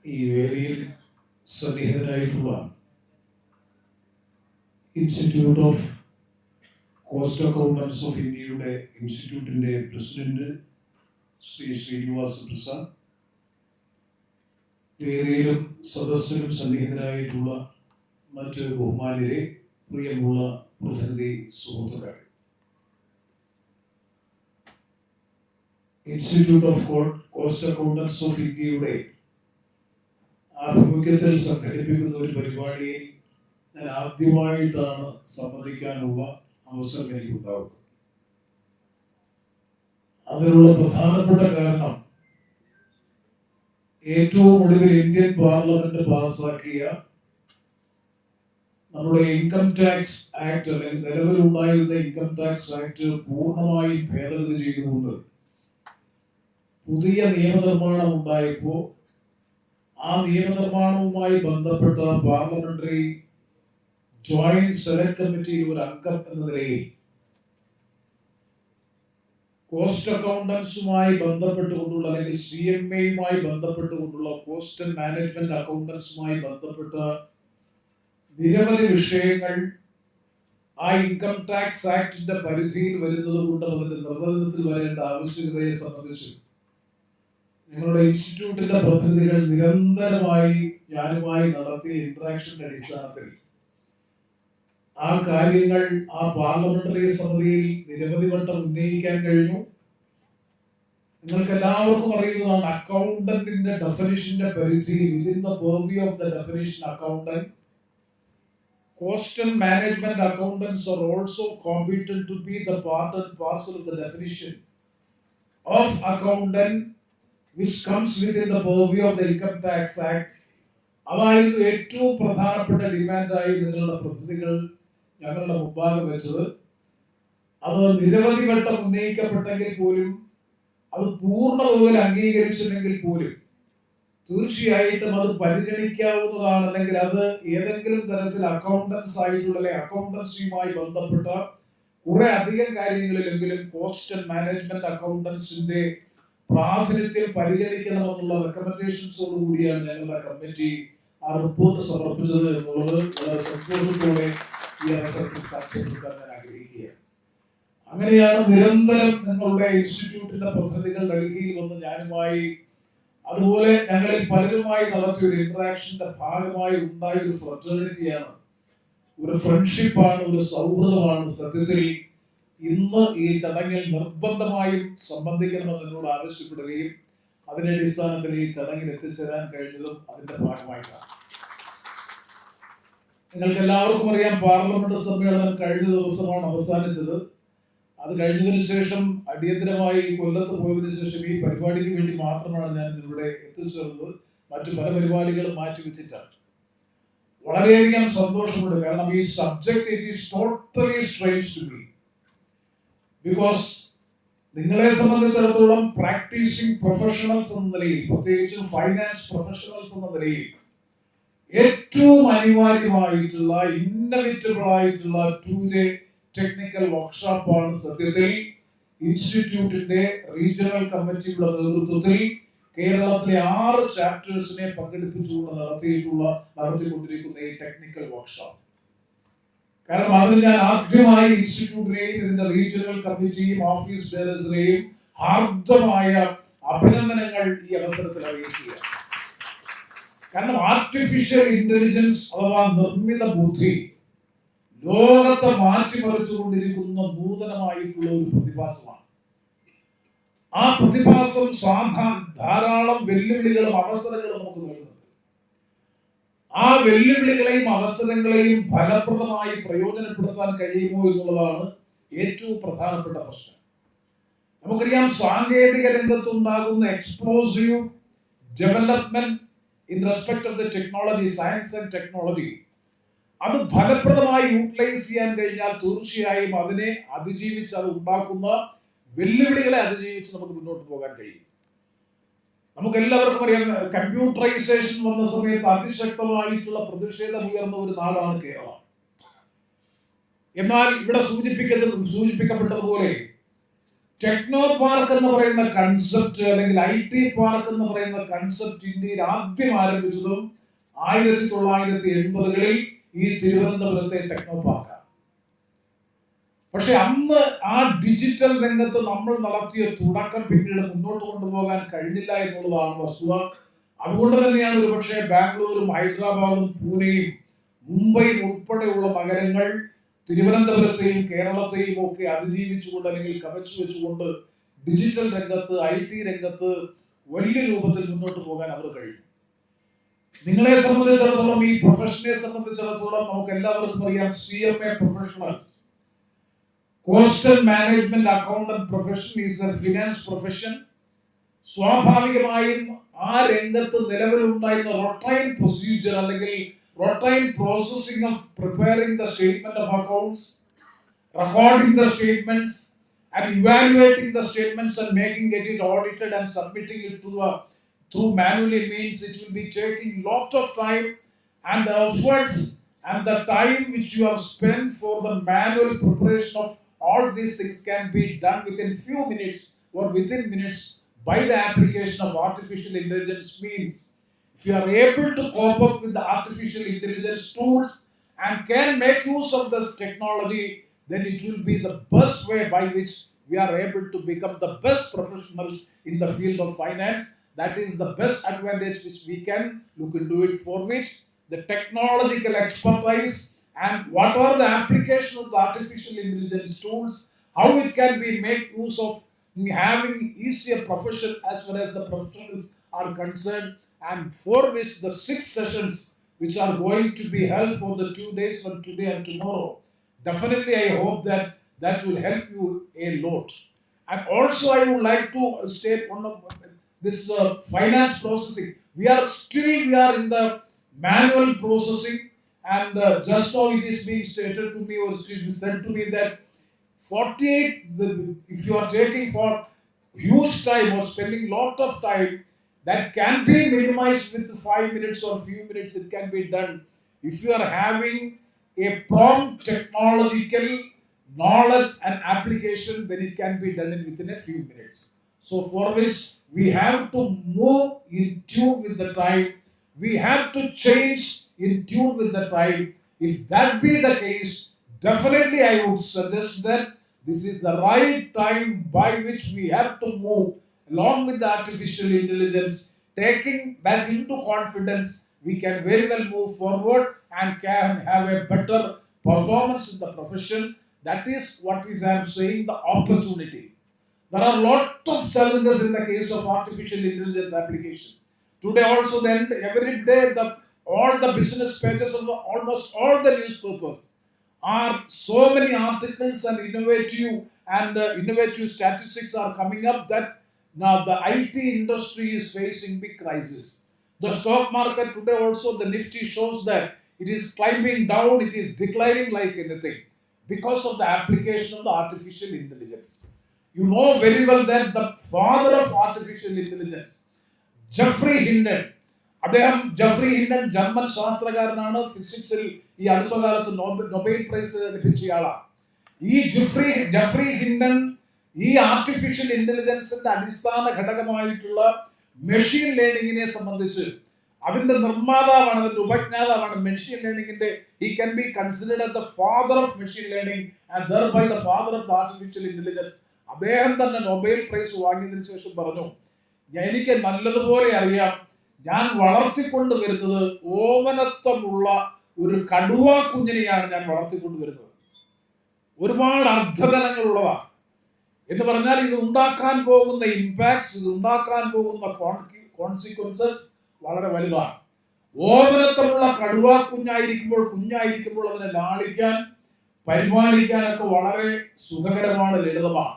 ഈ വേദിയിൽ സന്നിഹിതരായിട്ടുള്ള institute of cost accountants of ഇന്ത്യയുടെ ഇൻസ്റ്റിറ്റ്യൂട്ടിൻ്റെ പ്രസിഡന്റ് ശ്രീ ശ്രീനിവാസ് പ്രസാദ്, വേദിയിലും സദസ്സിലും സന്നിഹിതരായിട്ടുള്ള മറ്റ് ബഹുമാന്യരെ, പ്രിയമുള്ള പ്രതിനിധി സുഹൃത്തുക്കളെ, institute of cost accountants of ഇന്ത്യയുടെ ആഭിമുഖ്യത്തിൽ സംഘടിപ്പിക്കുന്ന ഒരു പരിപാടിയിൽ ഞാൻ ആദ്യമായിട്ടാണ് സംബന്ധിക്കാനുള്ള അവസരം എനിക്കുണ്ടാവുന്നത്. അതിനുള്ള പ്രധാനപ്പെട്ട കാരണം ഏറ്റവും ഒടുവിൽ ഇന്ത്യൻ പാർലമെന്റ് പാസ്സാക്കിയ നമ്മുടെ ഇൻകം ടാക്സ് ആക്ട്, അല്ലെങ്കിൽ നിലവിലുണ്ടായിരുന്ന ഇൻകം ടാക്സ് ആക്ട് പൂർണ്ണമായും ഭേദഗതി ചെയ്തുകൊണ്ട് പുതിയ നിയമനിർമ്മാണം ഉണ്ടായപ്പോൾ ആ നിയമനിർമ്മാണവുമായി ബന്ധപ്പെട്ട പാർലമെന്ററി ജോയിന്റ് സെലക്ട് കമ്മിറ്റിയിൽ ഒരു അംഗം എന്ന നിലയിൽ കോസ്റ്റ് അക്കൗണ്ടൻസുമായി ബന്ധപ്പെട്ടുകൊണ്ടുള്ള, അല്ലെങ്കിൽ CMA ബന്ധപ്പെട്ടുകൊണ്ടുള്ള കോസ്റ്റ് ആൻഡ് മാനേജ്മെന്റ് അക്കൗണ്ടൻസുമായി ബന്ധപ്പെട്ട നിരവധി വിഷയങ്ങൾ ആ ഇൻകം ടാക്സ് ആക്ടിന്റെ പരിധിയിൽ വരുന്നത് കൊണ്ട് അതിന്റെ നിർവഹണത്തിൽ വരേണ്ട ആവശ്യകതയെ സംബന്ധിച്ച് നിങ്ങളുടെ ഇൻസ്റ്റിറ്റ്യൂട്ടിന്റെ പ്രതിനിധികൾ നിരന്തരമായി ഞാനുമായി നടത്തിയ ഇന്ററാക്ഷന്റെ അടിസ്ഥാനത്തിൽ ആ കാര്യങ്ങൾ ആ പാർലമെന്ററി സമിതിയിൽ നിരവധി വട്ടം ഉന്നയിക്കാൻ കഴിഞ്ഞു. നിങ്ങൾക്ക് എല്ലാവർക്കും അറിയുന്നതാണ്, അക്കൗണ്ടന്റിന്റെ ഡെഫിനിഷന്റെ പരിധിയിൽ, within the purview of the definition accountant, cost and management accountants are also competent to be the part and parcel of the definition of accountant which comes within the purview of the Income Tax Act. അതായിരുന്നു ഏറ്റവും പ്രധാനപ്പെട്ട ഡിമാൻഡായി നിങ്ങളുടെ പ്രതിനിധികൾ ഞങ്ങളുടെ മുമ്പാകെ വെച്ചത്. അത് നിരവധി വട്ടം ഉന്നയിക്കപ്പെട്ടെങ്കിൽ പോലും, അത് പൂർണ്ണ തോതിൽ അംഗീകരിച്ചില്ലെങ്കിൽ പോലും, തീർച്ചയായിട്ടും അത് പരിഗണിക്കാവുന്നതാണ്. അല്ലെങ്കിൽ അത് ഏതെങ്കിലും തരത്തിൽ അക്കൗണ്ടൻസ് ആയിട്ടുള്ള, അക്കൗണ്ടൻസിയുമായി ബന്ധപ്പെട്ട കുറെ അധികം കാര്യങ്ങളിലെങ്കിലും കോസ്റ്റ് ആൻഡ് മാനേജ്മെന്റ് അക്കൗണ്ടൻസിന്റെ പ്രാതിനിധ്യം പരിഗണിക്കണമെന്നുള്ള റെക്കമെൻഡേഷൻസോട് കൂടിയാണ് ഞങ്ങളുടെ കമ്മിറ്റി ആ റിപ്പോർട്ട് സമർപ്പിച്ചത് എന്നുള്ളത് വളരെ സന്തോഷത്തോടെ ഈ അവസരത്തിൽ സാക്ഷ്യപ്പെടുത്താൻ ഞാൻ ആഗ്രഹിക്കുകയാണ്. അങ്ങനെയാണ് നിരന്തരം നിങ്ങളുടെ ഇൻസ്റ്റിറ്റ്യൂട്ടിന്റെ പ്രതിനിധികൾ ഡൽഹിയിൽ വന്ന് ഞാനുമായി, അതുപോലെ ഞങ്ങളിൽ പലരുമായി നടത്തിയ ഒരു ഇന്ററാക്ഷന്റെ ഭാഗമായി ഉണ്ടായ ഒരു ഫ്രറ്റേണിറ്റിയാണ്, ഒരു ഫ്രണ്ട്ഷിപ്പാണ്, ഒരു സൗഹൃദമാണ്. സത്യത്തിൽ ഇന്ന് ഈ ചടങ്ങിൽ നിർബന്ധമായും സംബന്ധിക്കണമെന്ന് എന്നോട് ആവശ്യപ്പെടുകയും അതിന്റെ അടിസ്ഥാനത്തിൽ ഈ ചടങ്ങിൽ എത്തിച്ചേരാൻ കഴിഞ്ഞതും അതിന്റെ ഭാഗമായിട്ടാണ്. നിങ്ങൾക്ക് എല്ലാവർക്കും അറിയാം, പാർലമെന്റ് സമ്മേളനം കഴിഞ്ഞ ദിവസമാണ് അവസാനിച്ചത്. അത് കഴിഞ്ഞതിന് ശേഷം അടിയന്തരമായി കൊല്ലത്ത് പോയതിനു ശേഷം ഈ പരിപാടിക്ക് വേണ്ടി മാത്രമാണ് ഞാൻ ഇവിടെ എത്തിച്ചേർന്നത്. മറ്റു പല പരിപാടികളും മാറ്റിവെച്ചിട്ടാണ്. വളരെയധികം സന്തോഷമുണ്ട്. കാരണം ഈ subject it is totally strange to me. Because നിങ്ങളെ സംബന്ധിച്ചിടത്തോളം പ്രാക്ടീസിംഗ് പ്രൊഫഷണൽസ് എന്ന നിലയിൽ, പ്രത്യേകിച്ചും ഫൈനാൻസ് പ്രൊഫഷണൽസ് എന്ന നിലയിൽ ഏറ്റവും അനിവാര്യമായിട്ടുള്ള, ഇന്നവേറ്റബിൾ ആയിട്ടുള്ള ടു-ഡേ ടെക്നിക്കൽ വർക്ക്ഷോപ്പാണ് സത്യത്തിൽ ഇൻസ്റ്റിറ്റ്യൂട്ടിന്റെ റീജിയണൽ കമ്മിറ്റിയുടെ നേതൃത്വത്തിൽ കേരളത്തിലെ 6 ചാപ്റ്റേഴ്സിനെ പങ്കെടുപ്പിച്ചുകൊണ്ട് നടത്തിക്കൊണ്ടിരിക്കുന്ന ഈ ടെക്നിക്കൽ വർക്ക്ഷോപ്പ്. കാരണം അതിന് ഞാൻ ആദ്യമായി ഇൻസ്റ്റിറ്റ്യൂട്ടിനെയും ഇതിന്റെ റീജിയണൽ കമ്മിറ്റിയും ഓഫീസ് ബേറേഴ്സിനെയും ഹാർദമായ അഭിനന്ദനങ്ങൾ ഈ അവസരത്തിൽ അറിയിക്കുക. കാരണം ആർട്ടിഫിഷ്യൽ ഇന്റലിജൻസ് അഥവാ നിർമ്മിത ബുദ്ധി ലോകത്തെ മാറ്റിമറിച്ചുകൊണ്ടിരിക്കുന്ന നൂതനമായിട്ടുള്ള ഒരു പ്രതിഭാസമാണ്. ആ പ്രതിഭാസം ധാരാളം വെല്ലുവിളികളും അവസരങ്ങളും നമുക്ക് നൽകുന്നുണ്ട്. ആ വെല്ലുവിളികളെയും അവസരങ്ങളെയും ഫലപ്രദമായി പ്രയോജനപ്പെടുത്താൻ കഴിയുമോ എന്നുള്ളതാണ് ഏറ്റവും പ്രധാനപ്പെട്ട പ്രശ്നം. നമുക്കറിയാം, സാങ്കേതിക രംഗത്തുണ്ടാകുന്ന explosive development in respect of the technology, science and technology, അത് ഫലപ്രദമായി യൂട്ടിലൈസ് ചെയ്യാൻ കഴിഞ്ഞാൽ തീർച്ചയായും അതിനെ അതിജീവിച്ച്, അത് ഉണ്ടാക്കുന്ന വെല്ലുവിളികളെ അതിജീവിച്ച് നമുക്ക് മുന്നോട്ട് പോകാൻ കഴിയും. നമുക്ക് എല്ലാവർക്കും അറിയാം, കമ്പ്യൂട്ടറൈസേഷൻ വന്ന സമയത്ത് അതിശക്തമായിട്ടുള്ള പ്രതിഷേധം ഉയർന്ന ഒരു നാടാണ് കേരളം. എന്നാൽ ഇവിടെ സൂചിപ്പിക്കപ്പെട്ടതുപോലെ ടെക്നോ പാർക്ക് എന്ന് പറയുന്ന കൺസെപ്റ്റ് അല്ലെങ്കിൽ IT പാർക്ക് എന്ന് പറയുന്ന കൺസെപ്റ്റ് ഇന്ത്യയിൽ ആദ്യം ആരംഭിച്ചതും 1980-കളിൽ ഈ തിരുവനന്തപുരത്തെ ടെക്നോ പാർക്കാണ്. പക്ഷെ അന്ന് ആ ഡിജിറ്റൽ രംഗത്ത് നമ്മൾ നടത്തിയ തുടക്കം പിന്നീട് മുന്നോട്ട് കൊണ്ടുപോകാൻ കഴിഞ്ഞില്ല എന്നുള്ളതാണ് വസ്തുത. അതുകൊണ്ട് തന്നെയാണ് ഒരുപക്ഷെ ബാംഗ്ലൂരും ഹൈദരാബാദും പൂനെയും മുംബൈയും ഉൾപ്പെടെയുള്ള നഗരങ്ങൾ തിരുവനന്തപുരത്തെയും കേരളത്തെയും ഒക്കെ അതിജീവിച്ചുകൊണ്ട് അല്ലെങ്കിൽ കവച്ചു വെച്ചുകൊണ്ട് ഡിജിറ്റൽ രംഗത്ത് IT രംഗത്ത് വലിയ രൂപത്തിൽ മുന്നോട്ട് പോകാൻ അവർ കഴിഞ്ഞു. നിങ്ങളെ സംബന്ധിച്ചിടത്തോളം, ഈ പ്രൊഫഷനെ സംബന്ധിച്ചിടത്തോളം നമുക്ക് എല്ലാവർക്കും അറിയാം, CMA professionals, coastal management accountant profession is A finance profession. സ്വാഭാവികമായും ആ രംഗത്ത് നിലവിലുണ്ടായിരുന്ന റൊട്ടൈൻ പ്രൊസീജിയർ അല്ലെങ്കിൽ routine processing of preparing the statement of accounts, recording the statements, and evaluating the statements and making it audited and submitting it to the through manually means it will be taking lot of time, and the efforts and the time which you have spent for the manual preparation of all these things can be done within few minutes or within minutes by the application of artificial intelligence means. If you are able to cope up with the artificial intelligence tools and can make use of this technology, then it will be the best way by which we are able to become the best professionals in the field of finance. That is the best advantage which we can look into it, for which the technological expertise and what are the application of the artificial intelligence tools, how it can be made use of having easier profession as far as the professionals are concerned, and for which the 6 sessions which are going to be held for the 2 days from today and tomorrow, definitely I hope that that will help you a lot. And also I would like to state one of this finance processing. We are in the manual processing, and just now it is being stated to me, or it is said to me that 48 if you are taking for huge time or spending lot of time, that can be minimized with 5 minutes or few minutes. It can be done if you are having a prompt technological knowledge and application, then it can be done within a few minutes. So for which we have to move in tune with the time, we have to change in tune with the time. If that be the case, definitely I would suggest that this is the right time by which we have to move along with the artificial intelligence. Taking that into confidence, we can very well move forward and can have a better performance in the profession. That is what is I am saying, the opportunity. There are a lot of challenges in the case of artificial intelligence application. Today also, then every day all the business pages of almost all the newspapers are so many articles and innovative statistics are coming up that now the IT industry is facing big crisis. The stock market today also, the Nifty shows that it is climbing down, it is declining like anything because of the application of the artificial intelligence. You know very well that the father of artificial intelligence, Geoffrey Hinton, Geoffrey Hinton German ശാസ്ത്രകാരനാണ്. ഫിസിക്സിൽ ഈ അടുത്ത കാലത്ത് Nobel prize ലഭിച്ചയാളാണ്. ഈ Jeffrey Hindon ഈ artificial ഇന്റലിജൻസിന്റെ അടിസ്ഥാന ഘടകമായിട്ടുള്ള machine ലേണിംഗിനെ സംബന്ധിച്ച് അതിന്റെ നിർമ്മാതാവാണ്, അതിന്റെ ഉപജ്ഞാതാവാണ്. മെഷീൻ ലേണിംഗിന്റെ he can be considered as the father of machine learning and thereby the father of the artificial intelligence. അദ്ദേഹം തന്നെ നൊബേൽ പ്രൈസ് വാങ്ങിയതിനു ശേഷം പറഞ്ഞു, എനിക്ക് നല്ലതുപോലെ അറിയാം, ഞാൻ വളർത്തിക്കൊണ്ട് വരുന്നത് ഓമനത്വമുള്ള ഒരു കടുവ കുഞ്ഞിനെയാണ് ഞാൻ വളർത്തിക്കൊണ്ട് വരുന്നത്. ഒരുപാട് അർത്ഥതലങ്ങളുള്ളതാണ് എന്ന് പറഞ്ഞാൽ ഇത് ഉണ്ടാക്കാൻ പോകുന്ന ഇമ്പാക്ട്സ്, ഇത് ഉണ്ടാക്കാൻ പോകുന്ന കോൺസിക്വൻസസ് വളരെ വലുതാണ്. ഓമനത്വമുള്ള കടുവ കുഞ്ഞായിരിക്കുമ്പോൾ അതിനെ ലാളിക്കാൻ പരിപാലിക്കാനൊക്കെ വളരെ സുഖകരമാണ്, ലളിതമാണ്.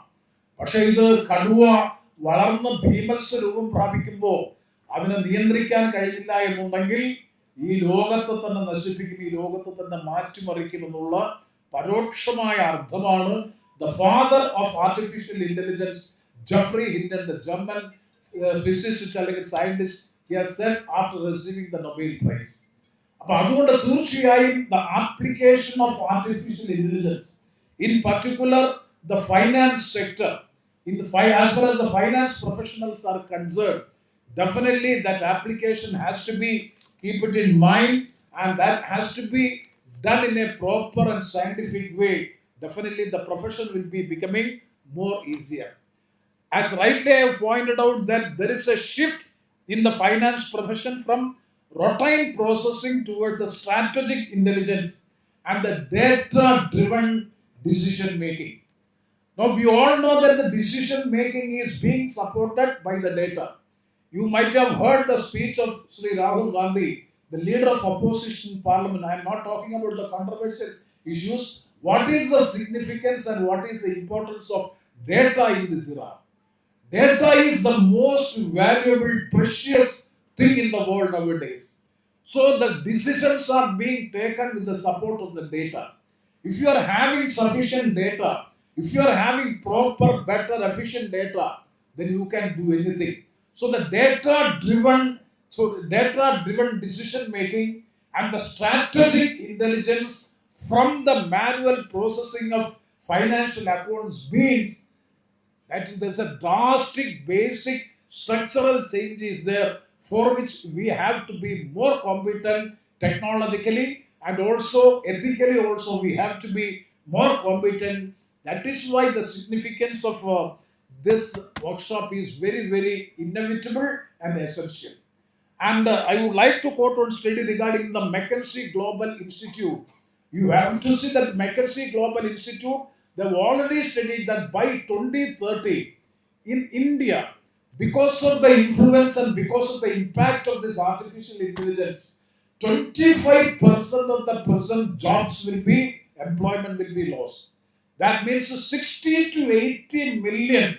പക്ഷെ ഇത് കടുവ വളർന്ന് ഭീമത്സ രൂപം പ്രാപിക്കുമ്പോൾ അതിനെ നിയന്ത്രിക്കാൻ കഴിയില്ല എന്നുണ്ടെങ്കിൽ ഈ ലോകത്തെ തന്നെ നശിപ്പിക്കും, ഈ ലോകത്തെ തന്നെ മാറ്റിമറിക്കുമെന്നുള്ള പരോക്ഷമായ അർത്ഥമാണ് the father of artificial intelligence, Geoffrey Hinton, the German physicist അല്ലെങ്കിൽ scientist, he has said after receiving the Nobel Prize. അപ്പോൾ അതുകൊണ്ട് തീർച്ചയായും the application of artificial intelligence, in particular the finance sector, as far as the finance professionals are concerned, definitely that application has to be keep it in mind, and that has to be done in a proper and scientific way. Definitely, the profession will be becoming more easier. As rightly I have pointed out that there is a shift in the finance profession from routine processing towards the strategic intelligence and the data driven decision making. Now, we all know that the decision making is being supported by the data. You might have heard the speech of Sri Rahul Gandhi, the leader of opposition in parliament. I am not talking about the controversial issues. What is the significance and what is the importance of data in this era? Data is the most valuable, precious thing in the world nowadays. So the decisions are being taken with the support of the data. If you are having sufficient data, if you are having proper, better, efficient data, then you can do anything. So the data driven decision making and the strategic intelligence from the manual processing of financial accounts means that there's a drastic, basic, structural change is there for which we have to be more competent technologically and also ethically. Also, we have to be more competent. That is why the significance of this workshop is very, very inevitable and essential. And I would like to quote one study regarding the McKinsey Global Institute. You have to see that McKinsey Global Institute, they've already studied that by 2030 in India, because of the influence and because of the impact of this artificial intelligence, 25% of the present jobs will be, employment will be lost. That means 60 to 80 million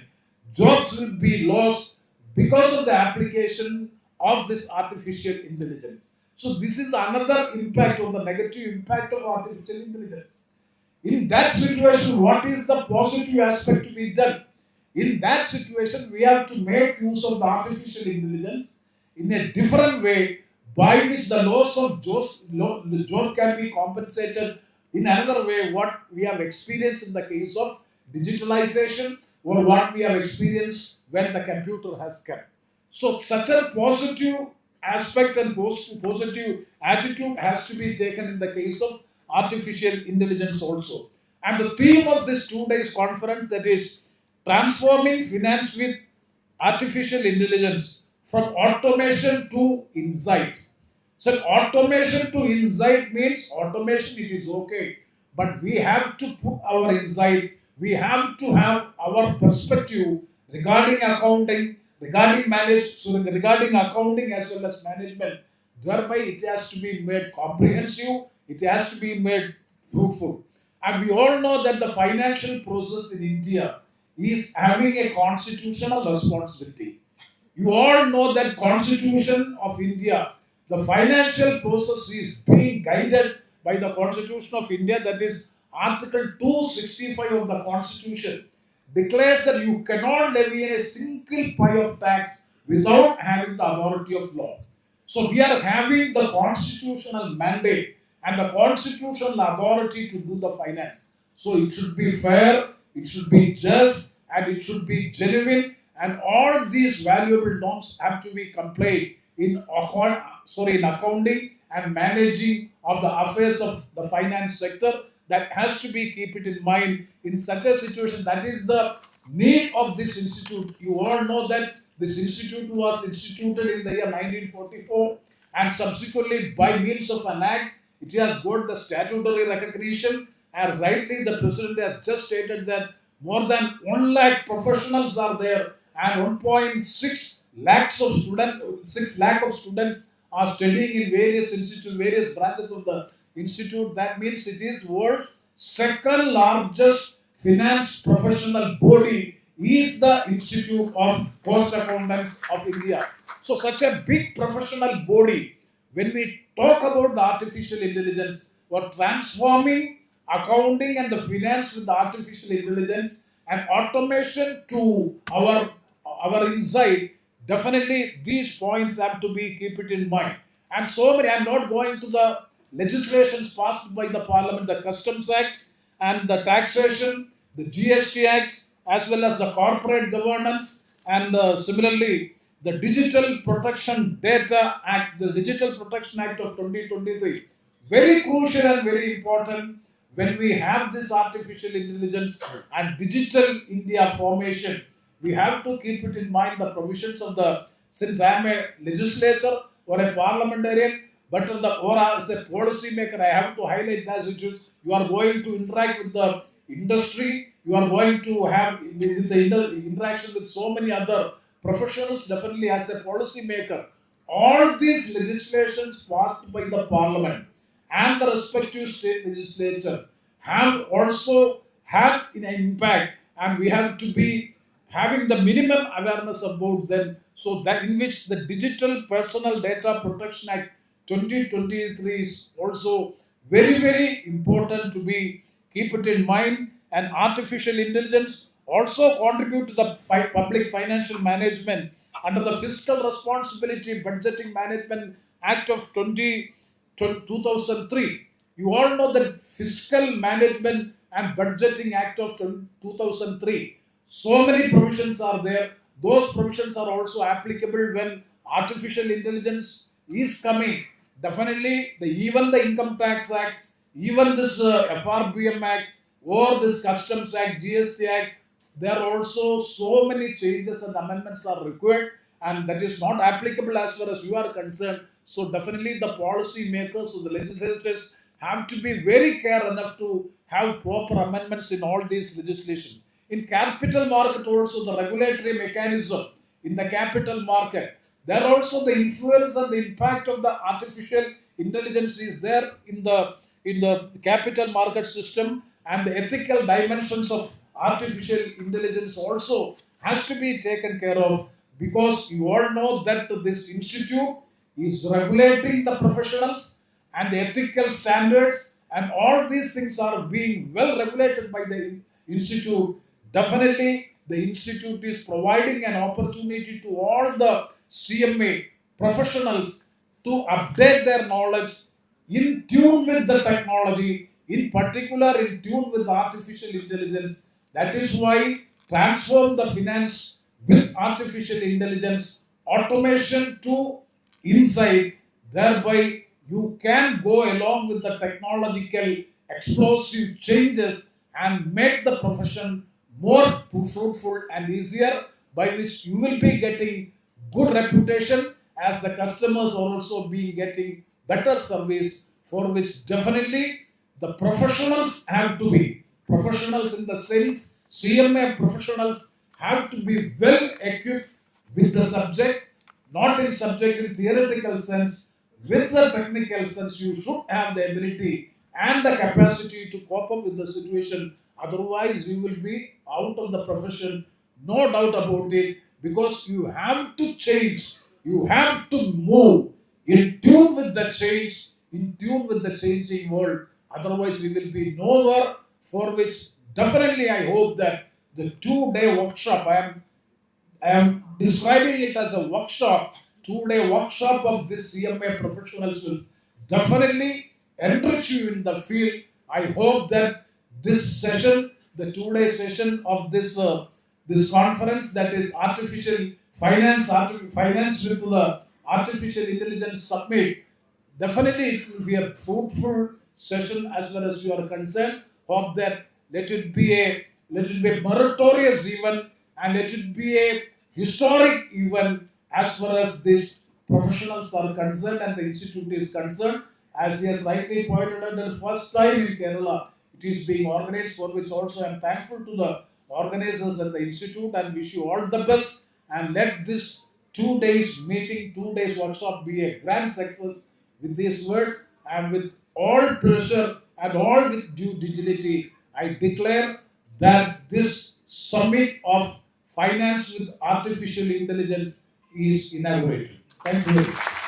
jobs will be lost because of the application of this artificial intelligence. So this is another impact or the negative impact of artificial intelligence. In that situation, what is the positive aspect to be done? In that situation, we have to make use of the artificial intelligence in a different way by which the loss of the job can be compensated in another way, what we have experienced in the case of digitalization or what we have experienced when the computer has come. So, such a positive aspect and positive attitude has to be taken in the case of artificial intelligence also. And the theme of this 2 days conference, that is transforming finance with artificial intelligence from automation to insight. So automation to insight means automation, it is okay, but we have to put our insight, we have to have our perspective regarding accounting, regarding regarding accounting as well as management. Thereby, it has to be made comprehensive, it has to be made fruitful. And we all know that the financial process in India is having a constitutional responsibility. You all know that Constitution of India, the financial process is being guided by the Constitution of India, that is Article 265 of the Constitution declares that you cannot levy a single pie of tax without having the authority of law. So we are having the constitutional mandate and the constitutional authority to do the finance. So it should be fair, it should be just, and it should be genuine. And all these valuable norms have to be complied in in accounting and managing of the affairs of the finance sector. That has to be keep it in mind in such a situation. That is the need of this institute. You all know that this institute was instituted in the year 1944, and subsequently, by means of an act, it has got the statutory recognition. As rightly, the president has just stated that more than 1 lakh professionals are there, and 1.6 lakhs of students, 6 lakh of students are studying in various institutes, various branches of the institute. That means it is world's second largest finance professional body is the Institute of Cost Accountants of India. So such a big professional body, when we talk about the artificial intelligence or transforming accounting and the finance with the artificial intelligence and automation to our insight, definitely these points have to be keep it in mind. And so many, I'm not going to the legislations passed by the parliament, the Customs Act and the taxation, the GST Act, as well as the corporate governance, and similarly the Digital Protection Data Act, the Digital Protection Act of 2023. Very crucial and very important when we have this artificial intelligence and digital India formation. We have to keep it in mind the provisions of the, since I am a legislator or a parliamentarian, but or as a policy maker, I have to highlight those issues. You are going to interact with the industry, you are going to have with the interaction with so many other professionals, definitely as a policy maker. All these legislations passed by the parliament and the respective state legislature have also had an impact, and we have to be having the minimum awareness about them, so that in which the Digital Personal Data Protection Act 2023 is also very very important to be keep it in mind. And artificial intelligence also contribute to the public financial management under the Fiscal Responsibility Budgeting Management Act of 2003. You all know that Fiscal Management and Budgeting Act of 2003. So many provisions are there. Those provisions are also applicable when artificial intelligence is coming. Definitely, even the Income Tax Act, even this FRBM Act, or this Customs Act, GST Act, there are also so many changes and amendments are required, and that is not applicable as far as you are concerned. So definitely the policy makers or the legislators have to be very care enough to have proper amendments in all these legislation. In capital market also, the regulatory mechanism in the capital market, there also the influence and the impact of the artificial intelligence is there in the capital market system, and the ethical dimensions of artificial intelligence also has to be taken care of, because you all know that this institute is regulating the professionals and the ethical standards, and all these things are being well regulated by the institute. Definitely the institute is providing an opportunity to all the CMA professionals to update their knowledge in tune with the technology, in particular in tune with artificial intelligence. That is why transform the finance with artificial intelligence, automation to insight, thereby you can go along with the technological explosive changes and make the profession more fruitful and easier, by which you will be getting good reputation, as the customers are also be getting better service, for which definitely the professionals have to be professionals in the sense CMA professionals have to be well equipped with the subject, not in subject in theoretical sense, with the technical sense. You should have the ability and the capacity to cope up with the situation. Otherwise, you will be out of the profession, no doubt about it, because you have to change, you have to move in tune with the change, in tune with the changing world. Otherwise, we will be nowhere, for which definitely I hope that the 2 day workshop, I am describing it as a workshop, 2 day workshop of this CMA professionals will definitely enrich you in the field. I hope that this session, the 2 day session of this conference, that is artificial finance, finance with the artificial intelligence summit, definitely it will be a fruitful session as far as you are concerned. Hope that let it be a meritorious event, and let it be a historic event as far as these professionals are concerned and the institute is concerned. As he has rightly pointed out, the first time in Kerala it is being organized, for which also I am thankful to the organizers and the institute, and wish you all the best. And let this 2 days meeting, 2 days workshop be a grand success. With these words, and with all pleasure and all with due dignity, I declare that this summit of finance with artificial intelligence is inaugurated. Thank you.